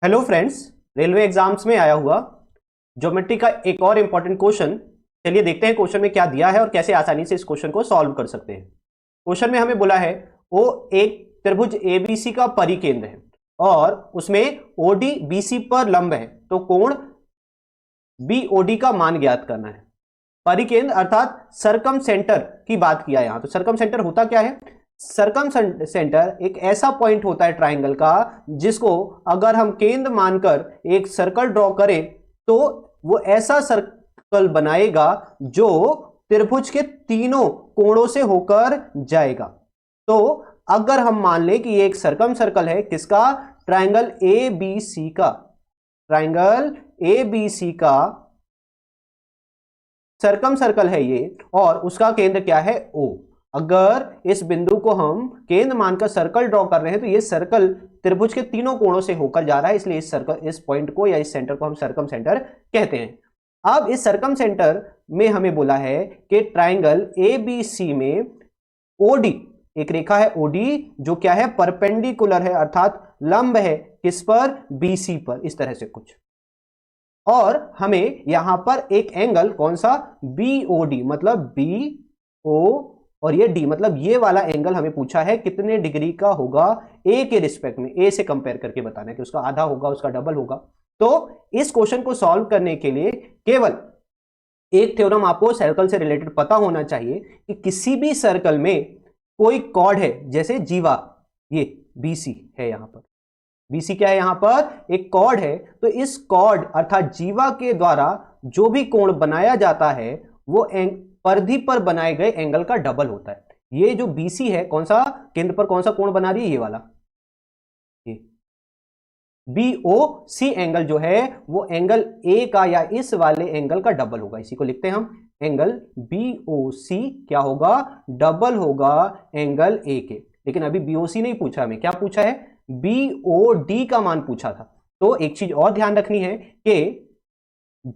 Hello friends, railway exams में आया हुआ ज्योमेट्री का एक और इंपॉर्टेंट क्वेश्चन। चलिए देखते हैं क्वेश्चन में क्या दिया है और कैसे आसानी से इस क्वेश्चन को सॉल्व कर सकते हैं। क्वेश्चन में हमें बोला है ओ एक त्रिभुज एबीसी का परिकेंद्र है और उसमें ओडी बीसी पर लंब है, तो कोण बीओडी का मान ज्ञात करना है। परिकेंद्र अर्थात सरकम सेंटर की बात किया यहां। तो सरकम सेंटर होता क्या है? सरकम सेंटर एक ऐसा पॉइंट होता है ट्राइंगल का जिसको अगर हम केंद्र मानकर एक सर्कल ड्रॉ करें तो वो ऐसा सर्कल बनाएगा जो त्रिभुज के तीनों कोणों से होकर जाएगा। तो अगर हम मान लें कि ये एक सरकम सर्कल है, किसका? ट्राइंगल ए बी सी का। ट्राइंगल ए बी सी का सरकम सर्कल है ये और उसका केंद्र क्या है? ओ। अगर इस बिंदु को हम केंद्र मानकर सर्कल ड्रॉ कर रहे हैं तो ये सर्कल त्रिभुज के तीनों कोणों से होकर जा रहा है, इसलिए इस पॉइंट को या इस सेंटर को हम सरकम सेंटर कहते हैं। अब इस सरकम सेंटर में हमें बोला है कि ट्राइंगल ए बी सी में ओडी, एक रेखा है ओडी जो क्या है? परपेंडिकुलर है, अर्थात लंब है किस पर? बीसी पर, इस तरह से कुछ। और हमें यहां पर एक एंगल कौन सा? बीओडी, मतलब बी ओ और ये डी, मतलब ये वाला एंगल हमें पूछा है कितने डिग्री का होगा ए के रिस्पेक्ट में। ए से कंपेयर करके बताना है कि उसका आधा होगा, उसका डबल होगा। तो इस क्वेश्चन को सॉल्व करने के लिए केवल एक थ्योरम आपको सर्कल से रिलेटेड पता होना चाहिए कि किसी भी सर्कल में कोई कॉर्ड है, जैसे जीवा, ये बीसी है, यहां पर बीसी क्या है? यहां पर एक कॉर्ड है। तो इस कॉर्ड अर्थात जीवा के द्वारा जो भी कोण बनाया जाता है वो परिधि पर बनाए गए एंगल का डबल होता है। ये जो बीसी है, कौन सा केंद्र पर कौन सा कोण बना रही है? ये वाला, ये बीओसी एंगल जो है वो एंगल ए का या इस वाले एंगल का डबल होगा। इसी को लिखते हैं हम, एंगल बीओसी क्या होगा? डबल होगा एंगल ए के। लेकिन अभी बीओसी नहीं पूछा हमें, क्या पूछा है? बीओडी का मान पूछा था। तो एक चीज और ध्यान रखनी है कि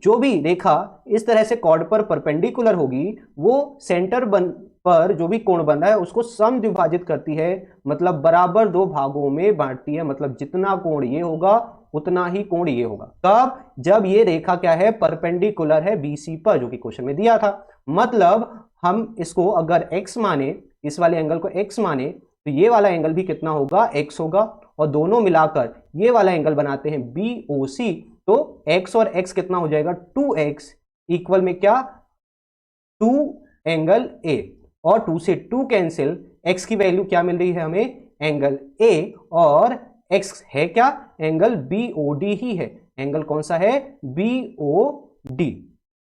जो भी रेखा इस तरह से कॉर्ड पर परपेंडिकुलर होगी वो सेंटर पर जो भी कोण बन रहा है उसको समद्विभाजित करती है, मतलब बराबर दो भागों में बांटती है। मतलब जितना कोण ये होगा उतना ही कोण ये होगा। कब? जब ये रेखा क्या है? परपेंडिकुलर है बीसी पर, जो कि क्वेश्चन में दिया था। मतलब हम इसको अगर x माने, इस वाले एंगल को x माने, तो ये वाला एंगल भी कितना होगा? x होगा। और दोनों मिलाकर ये वाला एंगल बनाते हैं BOC। तो x और x कितना हो जाएगा? 2x इक्वल में क्या? 2 एंगल A। और 2 से 2 कैंसिल, x की वैल्यू क्या मिल रही है हमें? Angle A। और x है क्या? एंगल BOD ही है। एंगल कौन सा है? BOD।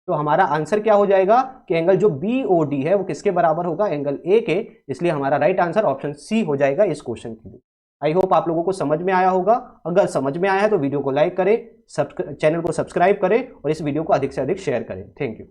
तो हमारा आंसर क्या हो जाएगा कि एंगल जो BOD है वो किसके बराबर होगा? एंगल A के। इसलिए हमारा राइट आंसर ऑप्शन C हो जाएगा इस क्वेश्चन के लिए। आई होप आप लोगों को समझ में आया होगा। अगर समझ में आया है तो वीडियो को लाइक करें, चैनल को सब्सक्राइब करें और इस वीडियो को अधिक से अधिक शेयर करें। Thank you.